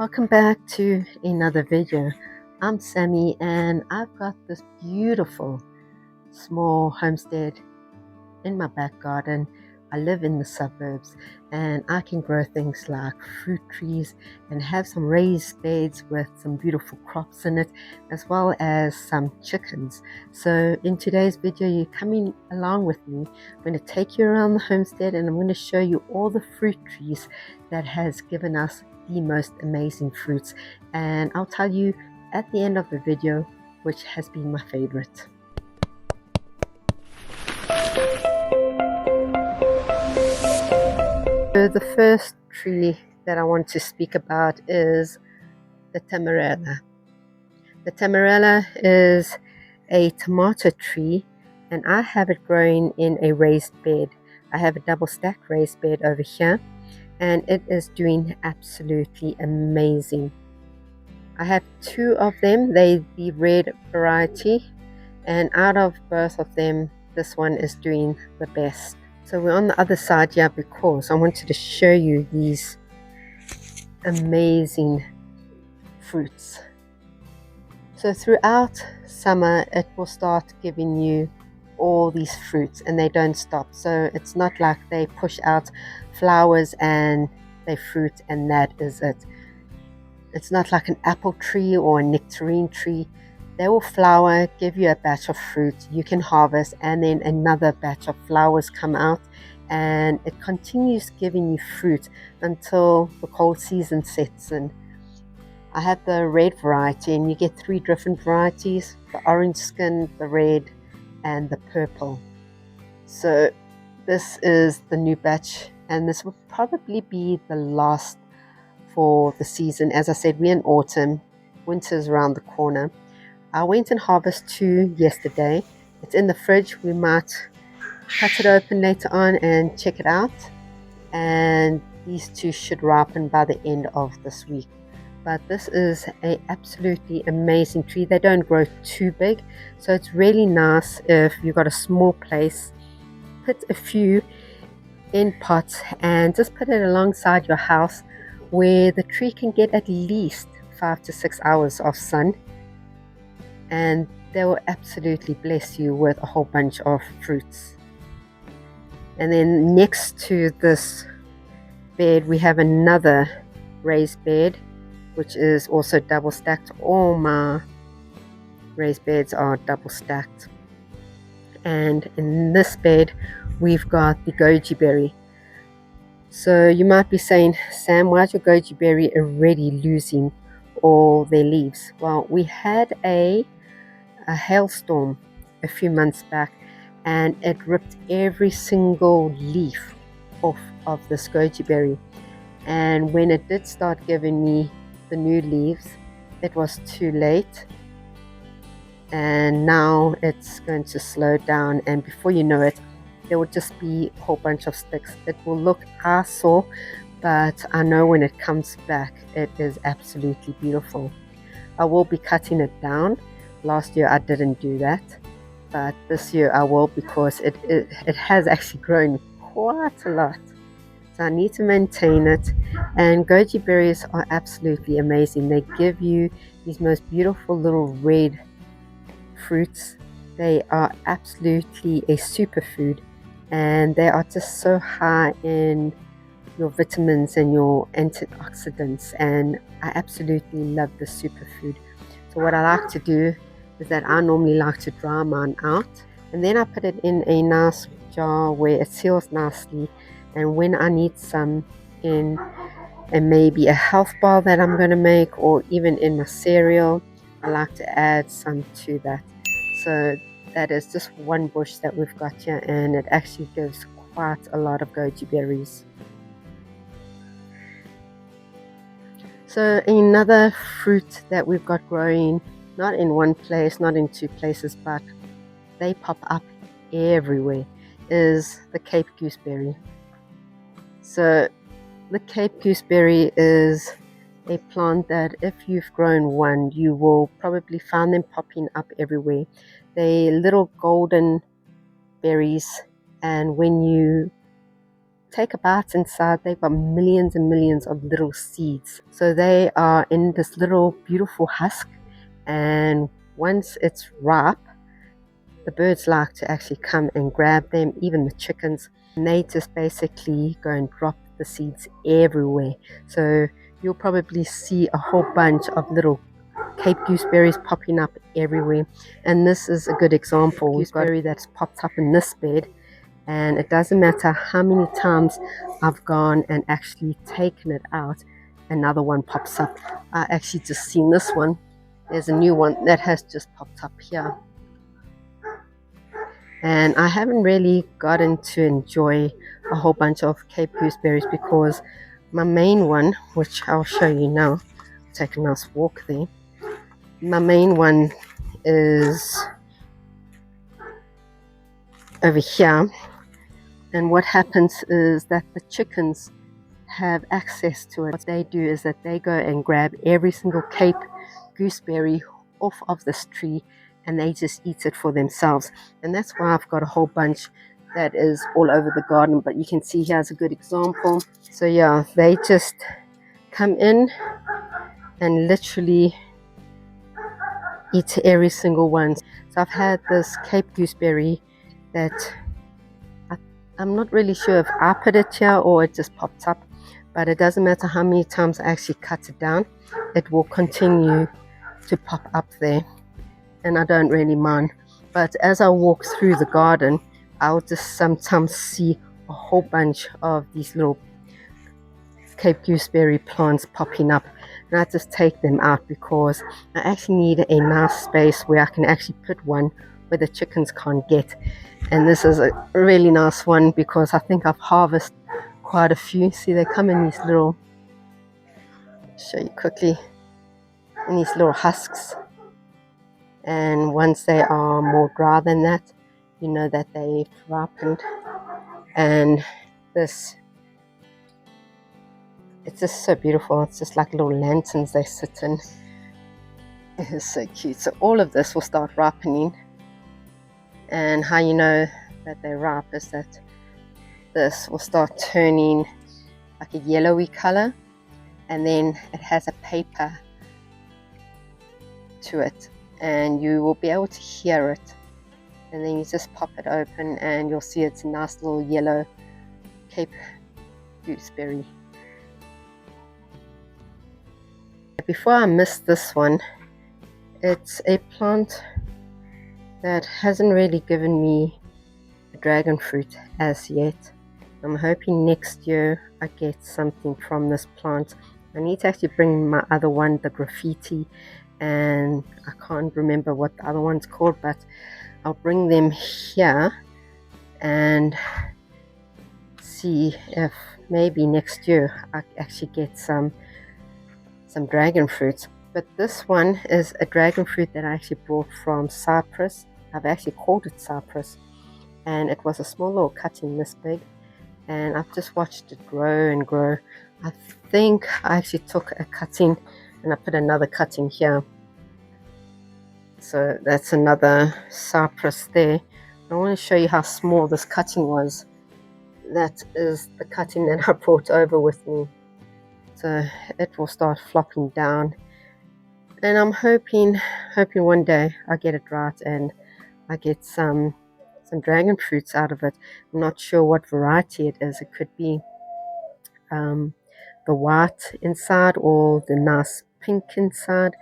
Welcome back to another video. I'm Sammy and I've got this beautiful small homestead in my back garden. I live in the suburbs and I can grow things like fruit trees and have some raised beds with some beautiful crops in it, as well as some chickens. So in today's video, you're coming along with me. I'm going to take you around the homestead and I'm going to show you all the fruit trees that has given us the most amazing fruits, and I'll tell you at the end of the video which has been my favorite. So the first tree that I want to speak about is the Tamarillo. The Tamarillo is a tomato tree and I have it growing in a raised bed. I have a double stacked raised bed over here and it is doing absolutely amazing. I have two of them, they're the red variety, and out of both of them this one is doing the best. So we're on the other side here because I wanted to show you these amazing fruits. So throughout summer it will start giving you all these fruits and they don't stop. So it's not like they push out flowers and they fruit and that is it. It's not like an apple tree or a nectarine tree. They will flower, give you a batch of fruit you can harvest, and then another batch of flowers come out, and it continues giving you fruit until the cold season sets in. I have the red variety and you get three different varieties: the orange skin, the red and the purple. So this is the new batch and this will probably be the last for the season. As I said, we're in autumn, winter's around the corner. I went and harvested two yesterday. It's in the fridge. We might cut it open later on and check it out, and these two should ripen by the end of this week. But this is a absolutely amazing tree. They don't grow too big, so it's really nice if you've got a small place. Put a few in pots and just put it alongside your house where the tree can get at least 5 to 6 hours of sun, and they will absolutely bless you with a whole bunch of fruits. And then next to this bed we have another raised bed which is also double stacked. All my raised beds are double stacked, and in this bed we've got the goji berry. So you might be saying, Sam, why is your goji berry already losing all their leaves? Well, we had a hailstorm a few months back and it ripped every single leaf off of this goji berry, and when it did start giving me the new leaves it was too late, and now it's going to slow down, and before you know it there will just be a whole bunch of sticks. It will look eyesore, but I know when it comes back it is absolutely beautiful. I will be cutting it down. Last year I didn't do that, but this year I will, because it has actually grown quite a lot. So I need to maintain it. And goji berries are absolutely amazing. They give you these most beautiful little red fruits. They are absolutely a superfood, and they are just so high in your vitamins and your antioxidants, and I absolutely love the superfood. So what I like to do is that I normally like to dry mine out, and then I put it in a nice jar where it seals nicely, and when I need some in and maybe a health bar that I'm going to make, or even in my cereal, I like to add some to that. So that is just one bush that we've got here, and it actually gives quite a lot of goji berries. So another fruit that we've got growing, not in one place, not in two places, but they pop up everywhere, is the Cape gooseberry. So the Cape gooseberry is a plant that if you've grown one, you will probably find them popping up everywhere. They're little golden berries, and when you take a bite inside, they've got millions and millions of little seeds. So they are in this little beautiful husk, and once it's ripe, the birds like to actually come and grab them, even the chickens, and they just basically go and drop the seeds everywhere. So you'll probably see a whole bunch of little Cape gooseberries popping up everywhere, and this is a good example. We've got a gooseberry that's popped up in this bed, and it doesn't matter how many times I've gone and actually taken it out, another one pops up. I actually just seen this one. There's a new one that has just popped up here. And I haven't really gotten to enjoy a whole bunch of Cape gooseberries because my main one, which I'll show you now, take a nice walk there. My main one is over here, and what happens is that the chickens have access to it. What they do is that they go and grab every single Cape gooseberry off of this tree, and they just eat it for themselves. And that's why I've got a whole bunch that is all over the garden, but you can see here's a good example. So yeah, they just come in and literally eat every single one. So I've had this Cape gooseberry that I'm not really sure if I put it here or it just popped up, but it doesn't matter how many times I actually cut it down, it will continue to pop up there, and I don't really mind. But as I walk through the garden, I'll just sometimes see a whole bunch of these little Cape gooseberry plants popping up, and I just take them out because I actually need a nice space where I can actually put one where the chickens can't get. And this is a really nice one because I think I've harvested quite a few. See, they come in these little, show you quickly, in these little husks, and once they are more dry than that, you know that they've ripened. And this, it's just so beautiful. It's just like little lanterns they sit in. It is so cute. So all of this will start ripening, and how you know that they're ripe is that this will start turning like a yellowy color, and then it has a paper to it, and you will be able to hear it, and then you just pop it open and you'll see it's a nice little yellow Cape gooseberry. Before I miss this one, it's a plant that hasn't really given me a dragon fruit as yet. I'm hoping next year I get something from this plant. I need to actually bring my other one, the graffiti, and I can't remember what the other one's called, but I'll bring them here and see if maybe next year I actually get some dragon fruits. But this one is a dragon fruit that I actually brought from Cyprus. I've actually called it Cyprus, and it was a small little cutting this big, and I've just watched it grow and grow. I think I actually took a cutting and I put another cutting here. So that's another cypress there. I want to show you how small this cutting was. That is the cutting that I brought over with me. So it will start flopping down, and I'm hoping one day I get it right and I get some dragon fruits out of it. I'm not sure what variety it is. It could be the white inside or the nice pink inside,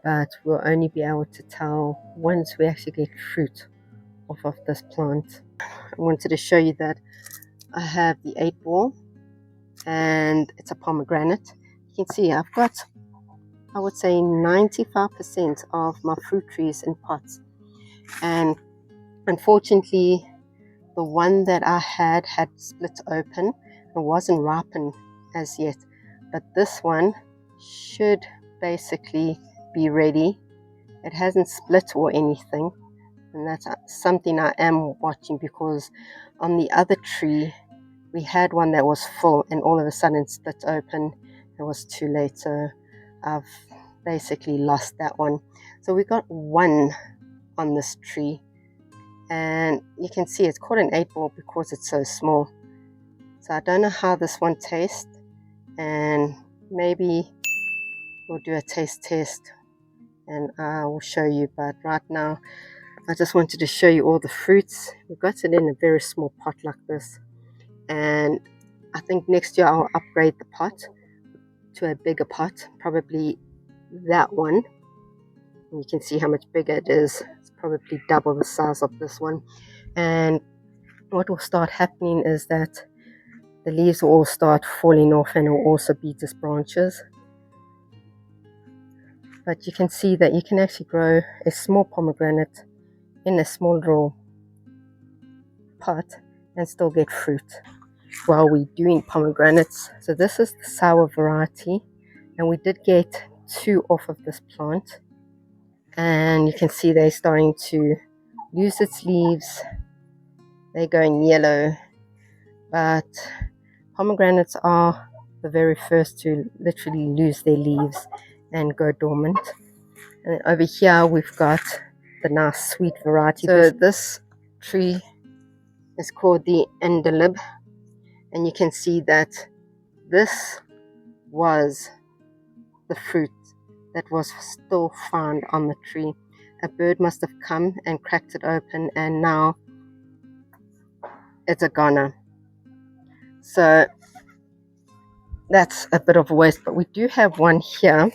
but we'll only be able to tell once we actually get fruit off of this plant. I wanted to show you that I have the 8-ball, and it's a pomegranate. You can see I've got, I would say, 95% of my fruit trees in pots, and unfortunately the one that I had split open and wasn't ripened as yet, but this one should basically be ready. It hasn't split or anything, and that's something I am watching, because on the other tree we had one that was full and all of a sudden split open. It was too late, so I've basically lost that one. So we got one on this tree, and you can see it's called an 8-ball because it's so small. So So I don't know how this one tastes, and maybe we'll do a taste test and I will show you. But right now I just wanted to show you all the fruits. We got it in a very small pot like this, and I think next year I'll upgrade the pot to a bigger pot, probably that one. You can see how much bigger it is. It's probably double the size of this one. And what will start happening is that the leaves will all start falling off, and it will also be just branches. But you can see that you can actually grow a small pomegranate in a small little pot and still get fruit while we're doing pomegranates. So this is the sour variety, and we did get 2 off of this plant, and you can see they're starting to lose its leaves. They're going yellow, but pomegranates are the very first to literally lose their leaves and go dormant. And over here we've got the nice sweet variety. So this tree is called the Andalib, and you can see that this was the fruit that was still found on the tree. A bird must have come and cracked it open, and now it's a goner. So that's a bit of a waste, but we do have one here,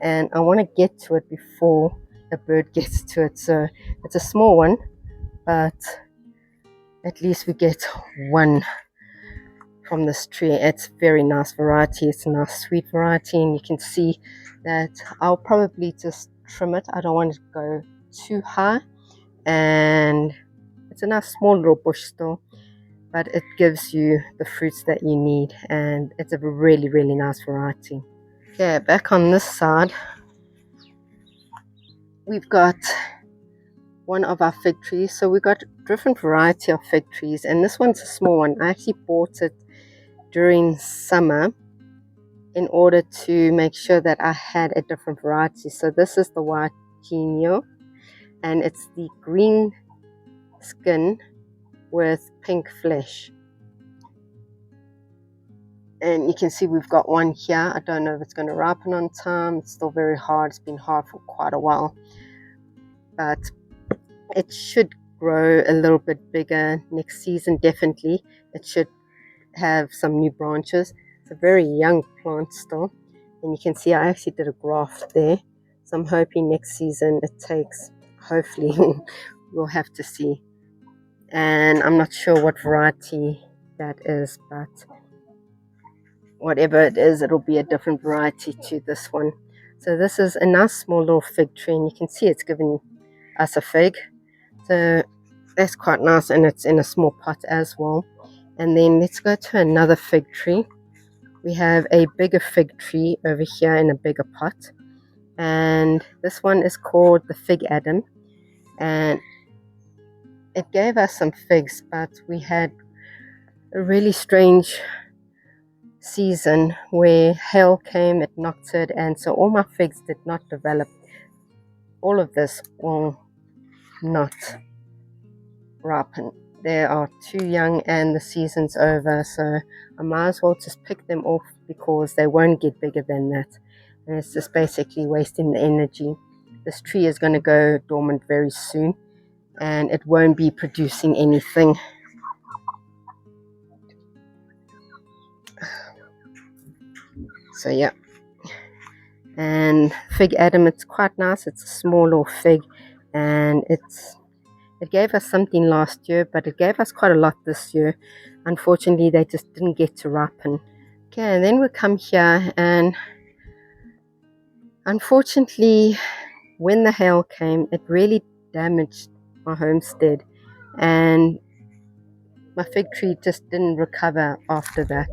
and I want to get to it before a bird gets to it. So it's a small one, but at least we get one from this tree. It's very nice variety. It's a nice sweet variety, and you can see that I'll probably just trim it. I don't want it to go too high, and it's a nice small little bush still, but it gives you the fruits that you need, and it's a really, really nice variety. Okay, back on this side, we've got one of our fig trees. So we've got a different variety of fig trees, and this one's a small one. I actually bought it during summer in order to make sure that I had a different variety. So this is the white quinoa, and it's the green skin with pink flesh. And you can see we've got one here. I don't know if it's going to ripen on time. It's still very hard. It's been hard for quite a while, but it should grow a little bit bigger next season. Definitely it should have some new branches. It's a very young plant still, and you can see I actually did a graft there, so I'm hoping next season it takes. Hopefully we'll have to see, and I'm not sure what variety that is, but whatever it is, it'll be a different variety to this one. So this is a nice small little fig tree, and you can see it's giving us a fig, so that's quite nice, and it's in a small pot as well. And then let's go to another fig tree. We have a bigger fig tree over here in a bigger pot, and this one is called the Fig Adam, and it gave us some figs, but we had a really strange season where hail came, it knocked it, and so all my figs did not develop. All of this will not ripen. They are too young and the season's over, so I might as well just pick them off because they won't get bigger than that, and it's just basically wasting the energy. This tree is going to go dormant very soon, and it won't be producing anything. So yeah, and Fig Adam, it's quite nice. It's a small little fig, and it gave us something last year, but it gave us quite a lot this year. Unfortunately, they just didn't get to ripen. Okay, and then we come here, and unfortunately, when the hail came, it really damaged my homestead, and my fig tree just didn't recover after that.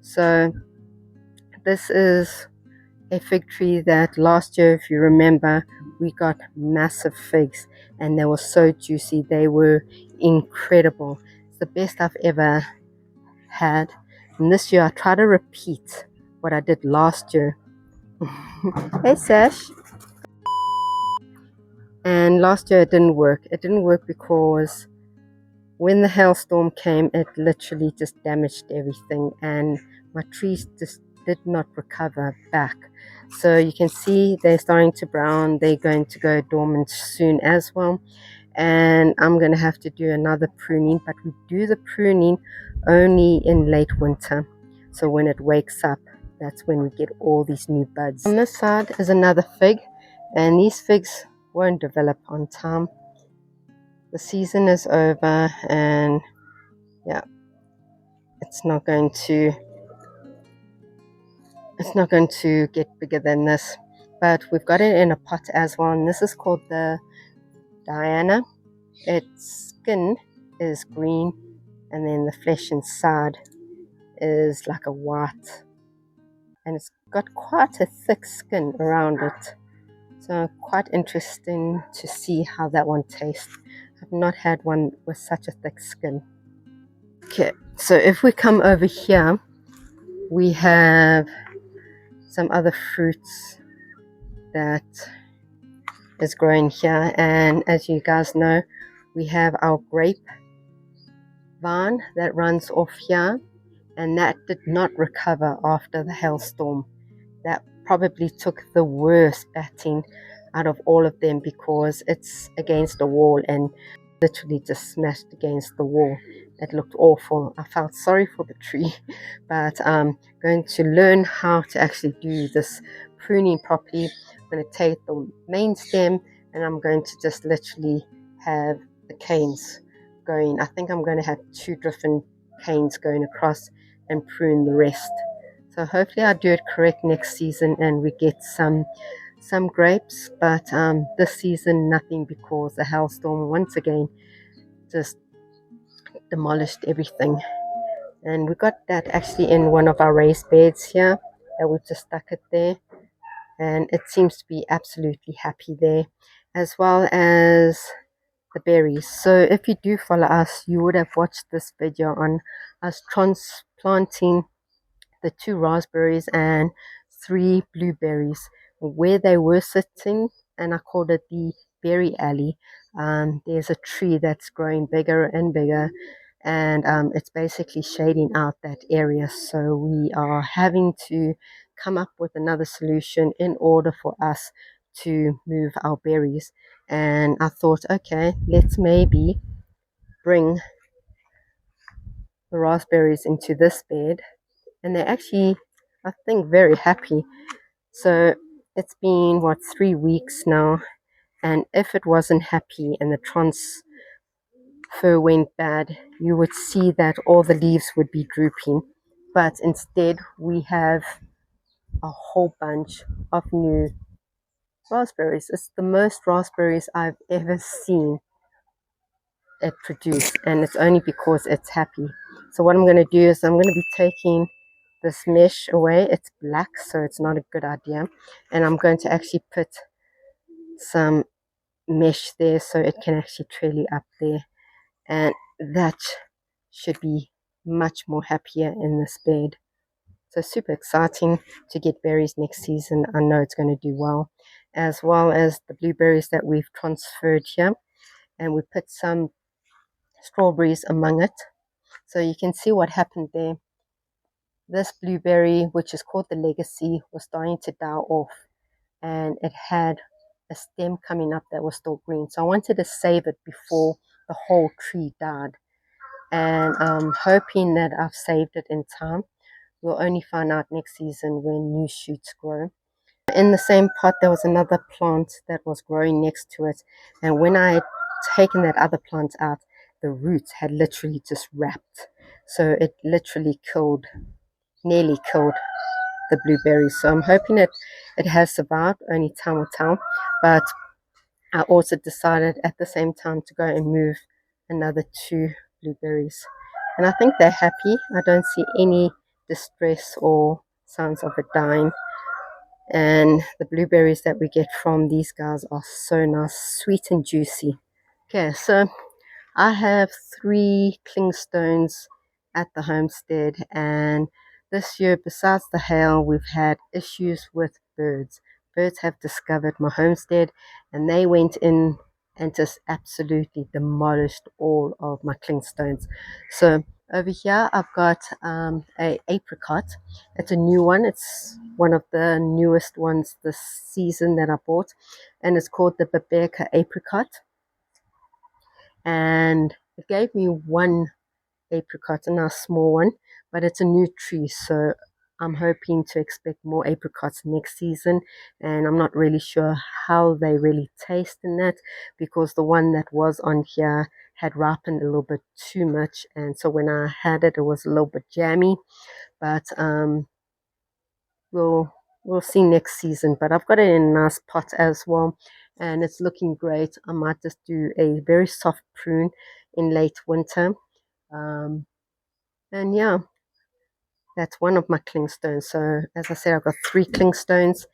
So this is a fig tree that last year, if you remember, we got massive figs, and they were so juicy. They were incredible. It's the best I've ever had. And this year I try to repeat what I did last year. Hey Sash. And last year it didn't work. It didn't work because when the hailstorm came, it literally just damaged everything, and my trees just did not recover back. So you can see they're starting to brown. They're going to go dormant soon as well, and I'm going to have to do another pruning, but we do the pruning only in late winter. So when it wakes up, that's when we get all these new buds. On this side is another fig, and these figs won't develop on time. The season is over, and yeah, it's not going to get bigger than this. But we've got it in a pot as well, and this is called the Diana. Its skin is green, and then the flesh inside is like a white, and it's got quite a thick skin around it. So quite interesting to see how that one tastes. I've not had one with such a thick skin. Okay, so if we come over here, we have some other fruits that is growing here, and as you guys know, we have our grape vine that runs off here, and that did not recover after the hailstorm. That probably took the worst batting out of all of them, because it's against the wall and literally just smashed against the wall. It looked awful. I felt sorry for the tree, but I'm going to learn how to actually do this pruning properly. I'm going to take the main stem, and I'm going to just literally have the canes going. I think I'm going to have 2 different canes going across and prune the rest. So hopefully I do it correct next season and we get some grapes, but this season nothing, because the hailstorm once again just demolished everything. And we got that actually in one of our raised beds here, that we just stuck it there, and it seems to be absolutely happy there, as well as the berries. So if you do follow us, you would have watched this video on us transplanting the 2 raspberries and 3 blueberries where they were sitting, and I called it the berry alley. There's a tree that's growing bigger and bigger, and it's basically shading out that area. So we are having to come up with another solution in order for us to move our berries. And I thought, okay, let's maybe bring the raspberries into this bed, and they're actually, I think, very happy. So it's been 3 weeks now, and if it wasn't happy and the transfer went bad, you would see that all the leaves would be drooping, but instead we have a whole bunch of new raspberries. It's the most raspberries I've ever seen it produce, and it's only because it's happy. So what I'm going to do is I'm going to be taking this mesh away. It's black, so it's not a good idea, and I'm going to actually put some mesh there so it can actually trail up there, and that should be much more happier in this bed. So super exciting to get berries next season. I know it's going to do well, as well as the blueberries that we've transferred here, and we put some strawberries among it. So you can see what happened there. This blueberry, which is called the Legacy, was starting to die off, and it had a stem coming up that was still green. So I wanted to save it before the whole tree died, and I'm hoping that I've saved it in time. We'll only find out next season when new shoots grow. In the same pot, there was another plant that was growing next to it, and when I had taken that other plant out, the roots had literally just wrapped. So it literally nearly killed the blueberries. So I'm hoping it has survived. Only time will tell. But I also decided at the same time to go and move another 2 blueberries, and I think they're happy. I don't see any distress or signs of it dying. And the blueberries that we get from these guys are so nice, sweet and juicy. Okay, so I have 3 clingstones at the homestead, and this year, besides the hail, we've had issues with birds. Birds have discovered my homestead, and they went in and just absolutely demolished all of my clingstones. So over here I've got a apricot. It's a new one. It's one of the newest ones this season that I bought, and it's called the Baberka apricot. And it gave me one apricot, a nice small one, but it's a new tree, so I'm hoping to expect more apricots next season. And I'm not really sure how they really taste in that, because the one that was on here had ripened a little bit too much, and so when I had it, it was a little bit jammy. But we'll see next season. But I've got it in a nice pot as well, and it's looking great. I might just do a very soft prune in late winter. And yeah, that's one of my clingstones. So as I said, I've got 3 clingstones.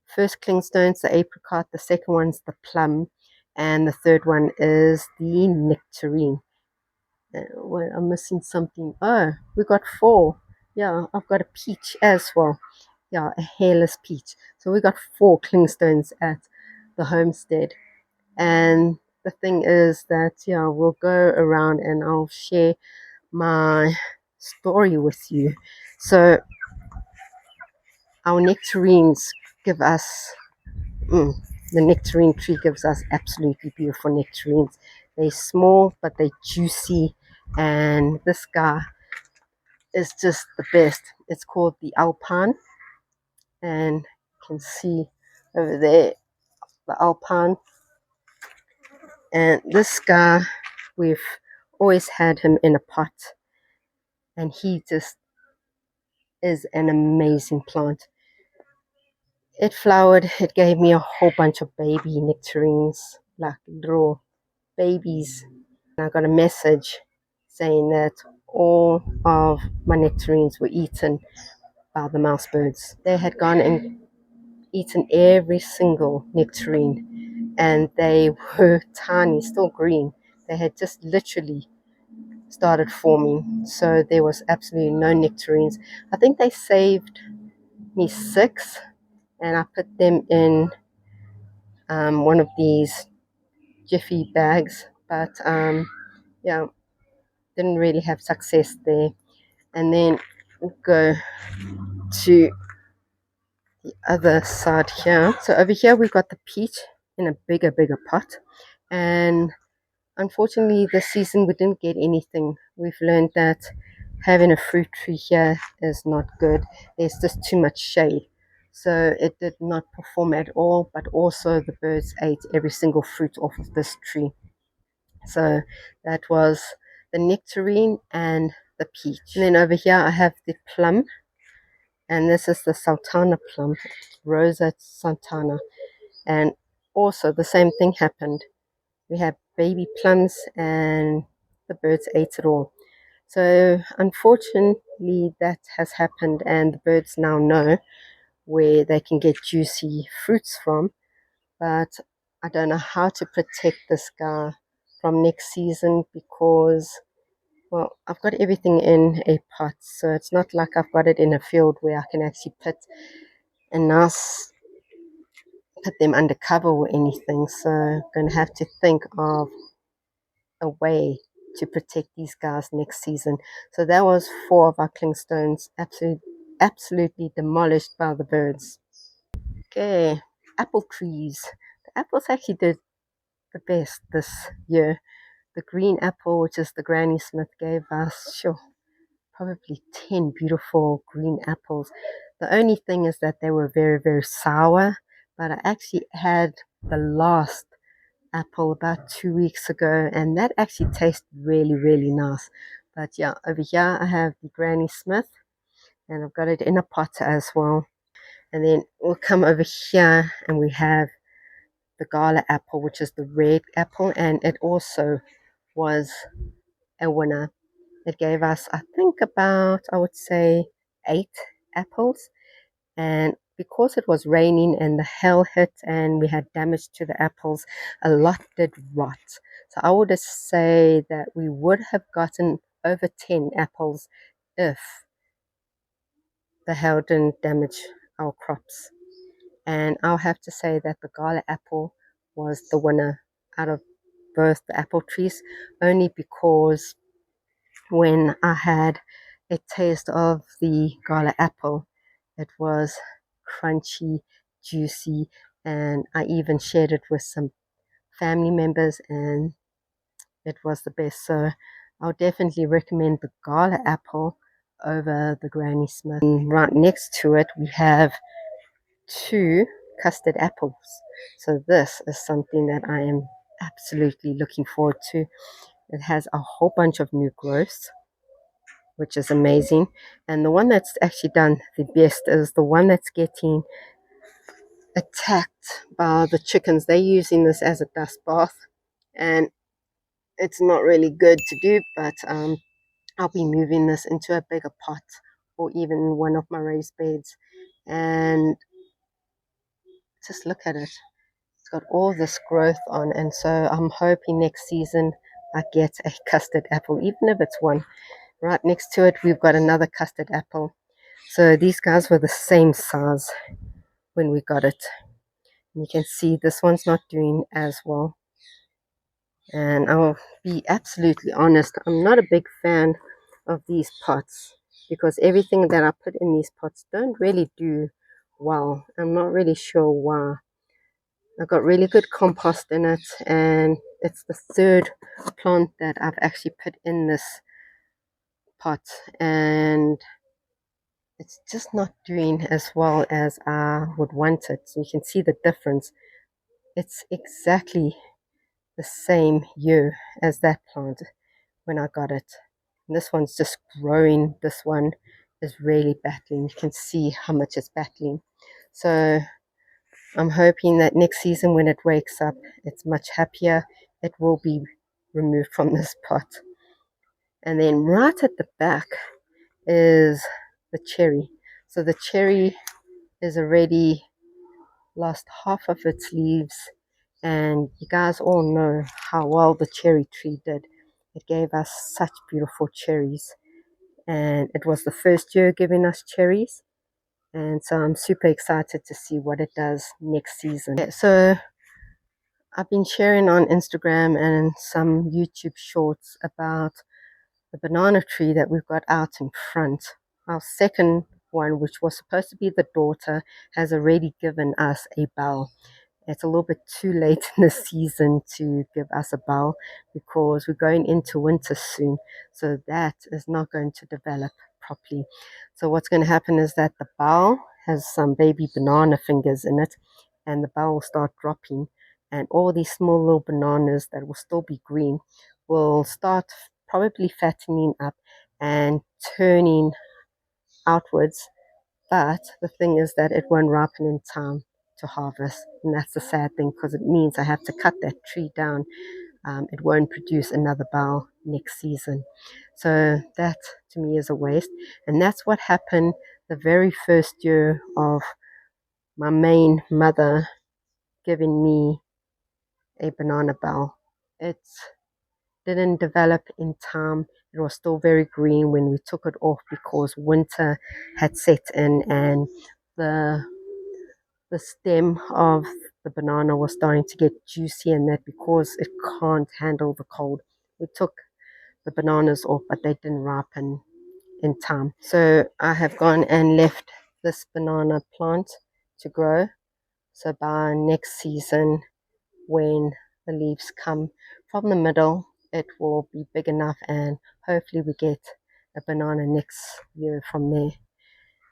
First clingstone's the apricot, the second one's the plum, and the third one is the nectarine. Well, I'm missing something. Oh, we got 4. Yeah, I've got a peach as well. Yeah, a hairless peach. So we got 4 clingstones at the homestead. And the thing is that, yeah, we'll go around and I'll share my story with you. So our nectarines give us, the nectarine tree gives us absolutely beautiful nectarines. They're small, but they're juicy, and this guy is just the best. It's called the Alpine, and you can see over there the Alpine. And this guy, we've always had him in a pot, and he just is an amazing plant. It flowered, it gave me a whole bunch of baby nectarines, like little babies. I got a message saying that all of my nectarines were eaten by the mouse birds. They had gone and eaten every single nectarine, and they were tiny, still green. They had just literally started forming, so there was absolutely no nectarines. I think they saved me 6, and I put them in one of these jiffy bags, but yeah, didn't really have success there. And then we'll go to the other side here. So over here we've got the peach in a bigger pot, and unfortunately this season we didn't get anything. We've learned that having a fruit tree here is not good. There's just too much shade, so it did not perform at all. But also the birds ate every single fruit off of this tree. So that was the nectarine and the peach. And then over here I have the plum, and this is the sultana plum, Rosa sultana. And also the same thing happened. We had baby plums and the birds ate it all. So unfortunately that has happened, and the birds now know where they can get juicy fruits from. But I don't know how to protect this guy from next season, because, well, I've got everything in a pot, so it's not like I've got it in a field where I can actually put them under cover or anything. So I'm going to have to think of a way to protect these guys next season. So that was 4 of our clingstones absolutely demolished by the birds. Okay, apple trees. The apples actually did the best this year. The green apple, which is the Granny Smith, gave us probably 10 beautiful green apples. The only thing is that they were very, very sour, but I actually had the last apple about 2 weeks ago, and that actually tastes really, really nice. But yeah, over here I have the Granny Smith, and I've got it in a pot as well. And then we'll come over here and we have the Gala apple, which is the red apple, and it also was a winner. It gave us, I think, about, I would say, 8 apples. And because it was raining and the hail hit and we had damage to the apples, a lot did rot. So I would say that we would have gotten over 10 apples if the hail didn't damage our crops. And I'll have to say that the Gala apple was the winner out of both the apple trees, only because when I had a taste of the Gala apple, it was crunchy, juicy, and I even shared it with some family members, and it was the best. So I'll definitely recommend the Gala apple over the Granny Smith. And right next to it, we have 2 custard apples. So this is something that I am absolutely looking forward to. It has a whole bunch of new growths, which is amazing. And the one that's actually done the best is the one that's getting attacked by the chickens. They're using this as a dust bath, and it's not really good to do, but I'll be moving this into a bigger pot or even one of my raised beds. And just look at it. It's got all this growth on, and so I'm hoping next season I get a custard apple, even if it's one. Right next to it, we've got another custard apple. So these guys were the same size when we got it. You can see this one's not doing as well. And I'll be absolutely honest, I'm not a big fan of these pots because everything that I put in these pots don't really do well. I'm not really sure why. I got really good compost in it, and it's the 3rd plant that I've actually put in this pot, and it's just not doing as well as I would want it. So you can see the difference. It's exactly the same year as that plant when I got it. And this one's just growing. This one is really battling. You can see how much it's battling. So I'm hoping that next season when it wakes up, it's much happier. It will be removed from this pot. And then right at the back is the cherry. So the cherry is already lost half of its leaves, and you guys all know how well the cherry tree did. It gave us such beautiful cherries, and it was the first year giving us cherries, and so I'm super excited to see what it does next season. Yeah, so I've been sharing on Instagram and some YouTube shorts about the banana tree that we've got out in front. Our second one, which was supposed to be the daughter, has already given us a bell. It's a little bit too late in the season to give us a bell because we're going into winter soon. So that is not going to develop properly. So what's going to happen is that the bell has some baby banana fingers in it, and the bell will start dropping. And all these small little bananas that will still be green will start probably fattening up and turning outwards. But the thing is that it won't ripen in time to harvest, and that's the sad thing because it means I have to cut that tree down. It won't produce another bough next season. So that to me is a waste, and that's what happened the very first year of my main mother giving me a banana bough. It didn't develop in time. It was still very green when we took it off because winter had set in, and the stem of the banana was starting to get juicy, and that because it can't handle the cold. We took the bananas off, but they didn't ripen in time. So I have gone and left this banana plant to grow. So by next season, when the leaves come from the middle, it will be big enough, and hopefully we get a banana next year from there.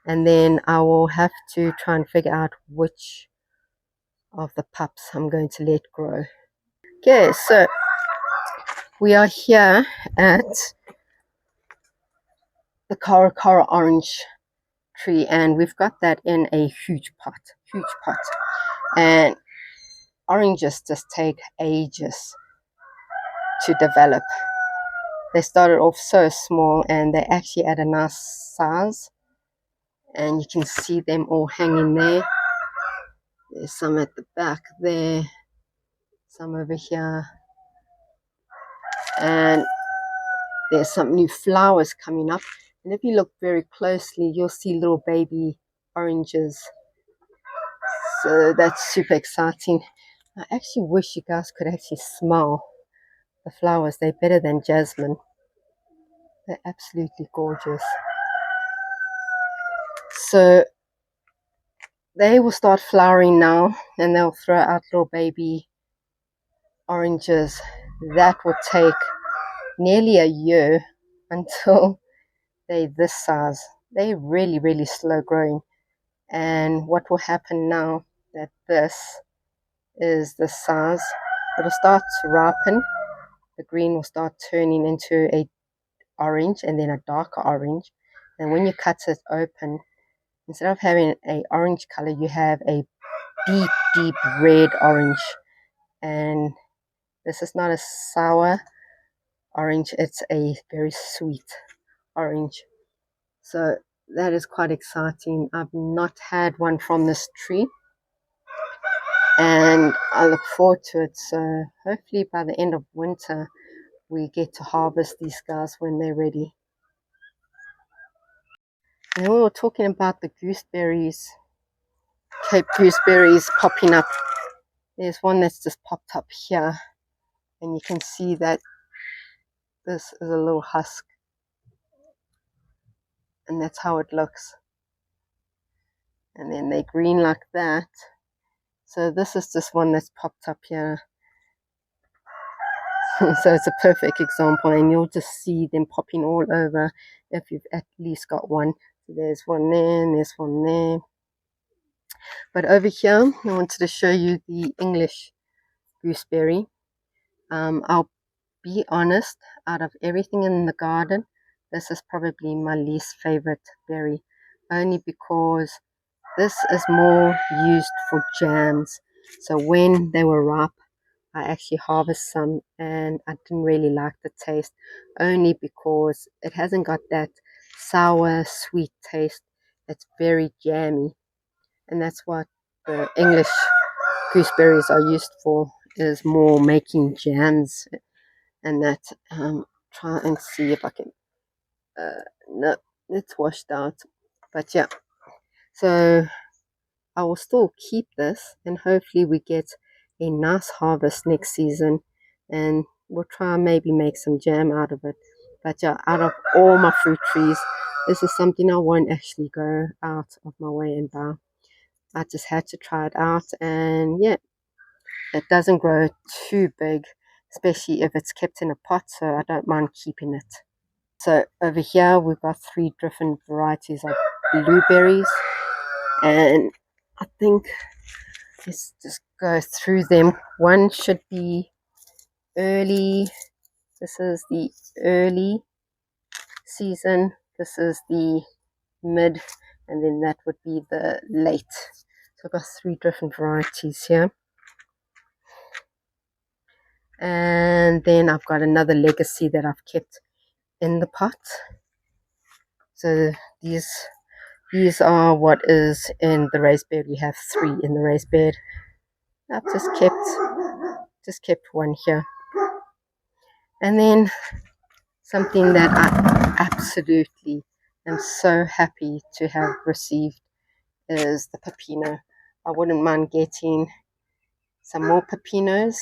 And then I will have to try and figure out which of the pups I'm going to let grow. Okay, so we are here at the Kara orange tree, and we've got that in a huge pot. And oranges just take ages to develop. They started off so small, and they're actually at a nice size, and you can see them all hanging there. There's some at the back there, some over here, and there's some new flowers coming up. And if you look very closely, you'll see little baby oranges. So that's super exciting. I actually wish you guys could actually smell the flowers. They're better than jasmine. They're absolutely gorgeous. So they will start flowering now, and they'll throw out little baby oranges. That will take nearly a year until they're this size. They're really, really slow growing. And what will happen now that this is the size, it'll start to ripen. The green will start turning into a orange and then a darker orange. And when you cut it open, instead of having a orange color, you have a deep, deep red orange. And this is not a sour orange, it's a very sweet orange. So that is quite exciting. I've not had one from this tree, and I look forward to it. So hopefully by the end of winter we get to harvest these guys when they're ready. And we were talking about the gooseberries, Cape gooseberries popping up. There's one that's just popped up here, and you can see that this is a little husk, and that's how it looks. And then they're green like that. So this is just one that's popped up here. So it's a perfect example, and you'll just see them popping all over if you've at least got one. So there's one there, and there's one there. But over here, I wanted to show you the English gooseberry. I'll be honest, out of everything in the garden, this is probably my least favorite berry, only because this is more used for jams. So when they were ripe, I actually harvest some, and I didn't really like the taste, only because it hasn't got that sour, sweet taste. It's very jammy, and that's what the English gooseberries are used for, is more making jams and that. Try and see if I can, no, it's washed out. But yeah, so I will still keep this, and hopefully we get a nice harvest next season, and we'll try and maybe make some jam out of it. But yeah, out of all my fruit trees, this is something I won't actually go out of my way and buy. I just had to try it out, and yeah, it doesn't grow too big, especially if it's kept in a pot, so I don't mind keeping it. So over here we've got 3 different varieties of blueberries, and I think let's just go through them. One should be early. This is the early season. This is the mid, and then that would be the late. So I've got 3 different varieties here. And then I've got another legacy that I've kept in the pot. So these are what is in the raised bed. We have 3 in the raised bed. I've just kept one here. And then something that I absolutely am so happy to have received is the pepino. I wouldn't mind getting some more pepinos,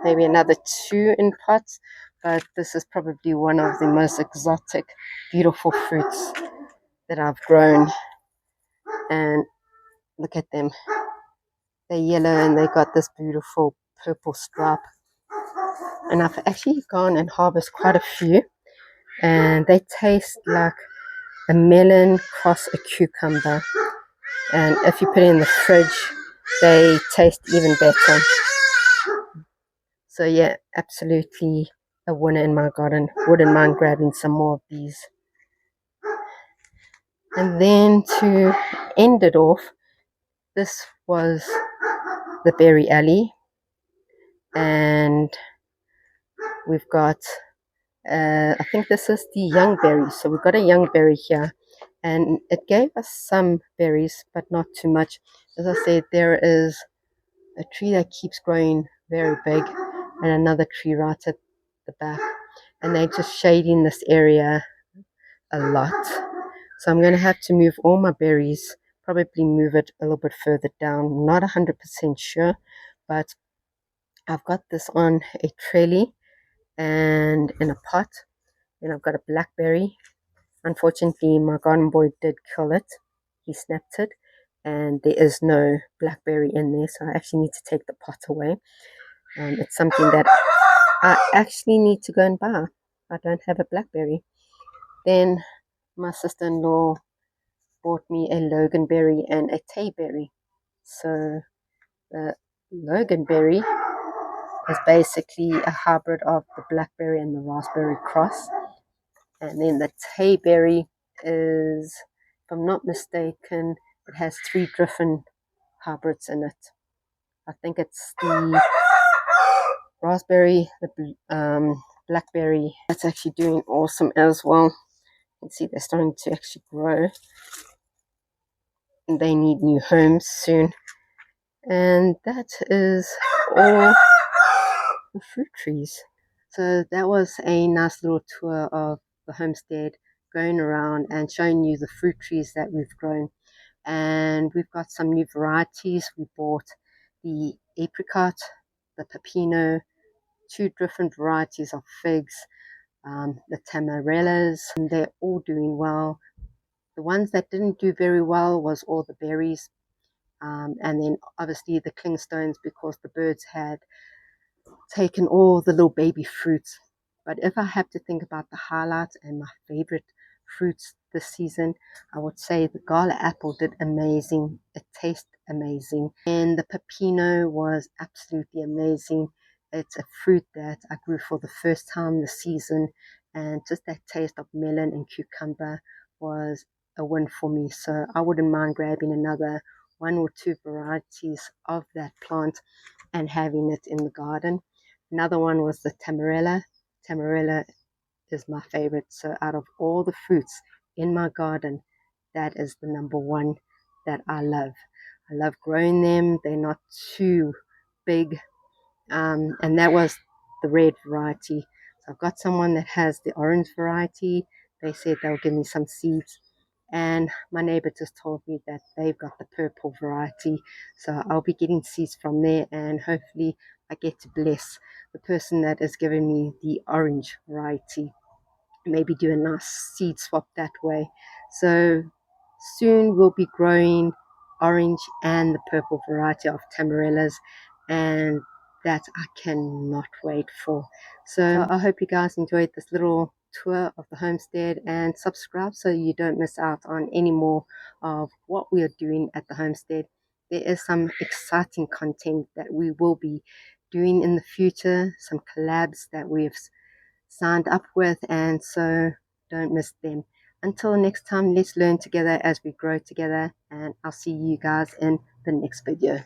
maybe another 2 in pots, but this is probably one of the most exotic, beautiful fruits that I've grown. And look at them. They're yellow and they got this beautiful purple stripe. And I've actually gone and harvested quite a few, and they taste like a melon cross a cucumber. And if you put it in the fridge, they taste even better. So yeah, absolutely a winner in my garden. Wouldn't mind grabbing some more of these. And then to end it off, this was the berry alley, and we've got I think this is the young berry. So we've got a young berry here, and it gave us some berries, but not too much. As I said, there is a tree that keeps growing very big, and another tree right at the back, and they're just shading this area a lot. So I'm going to have to move all my berries, probably move it a little bit further down. Not 100% sure, but I've got this on a trellis and in a pot. And I've got a blackberry. Unfortunately, my garden boy did kill it. He snapped it, and there is no blackberry in there, so I actually need to take the pot away. It's something that I actually need to go and buy. I don't have a blackberry. Then my sister-in-law bought me a loganberry and a tayberry. So the loganberry is basically a hybrid of the blackberry and the raspberry cross. And then the tayberry is, if I'm not mistaken, it has 3 different hybrids in it. I think it's the raspberry, the blackberry. That's actually doing awesome as well. You can see they're starting to actually grow. They need new homes soon. And that is all the fruit trees. So that was a nice little tour of the homestead, going around and showing you the fruit trees that we've grown. And we've got some new varieties. We bought the apricot, the pepino, 2 different varieties of figs, the tamarillos, and they're all doing well. The ones that didn't do very well was all the berries, and then obviously the clingstones, because the birds had taken all the little baby fruits. But if I have to think about the highlights and my favorite fruits this season, I would say the Gala apple did amazing. It tastes amazing. And the pepino was absolutely amazing. It's a fruit that I grew for the first time this season, and just that taste of melon and cucumber was a win for me. So I wouldn't mind grabbing another 1 or 2 varieties of that plant and having it in the garden. Another one was the Tamarillo. Tamarillo is my favorite. So out of all the fruits in my garden, that is the number one that I love. I love growing them. They're not too big. And that was the red variety. So I've got someone that has the orange variety. They said they'll give me some seeds. And my neighbor just told me that they've got the purple variety. So I'll be getting seeds from there, and hopefully I get to bless the person that is giving me the orange variety. Maybe do a nice seed swap that way. So soon we'll be growing orange and the purple variety of tamarillas, and that I cannot wait for. So I hope you guys enjoyed this little tour of the homestead, and subscribe so you don't miss out on any more of what we are doing at the homestead. There is some exciting content that we will be doing in the future, some collabs that we've signed up with, and so don't miss them. Until next time, let's learn together as we grow together, and I'll see you guys in the next video.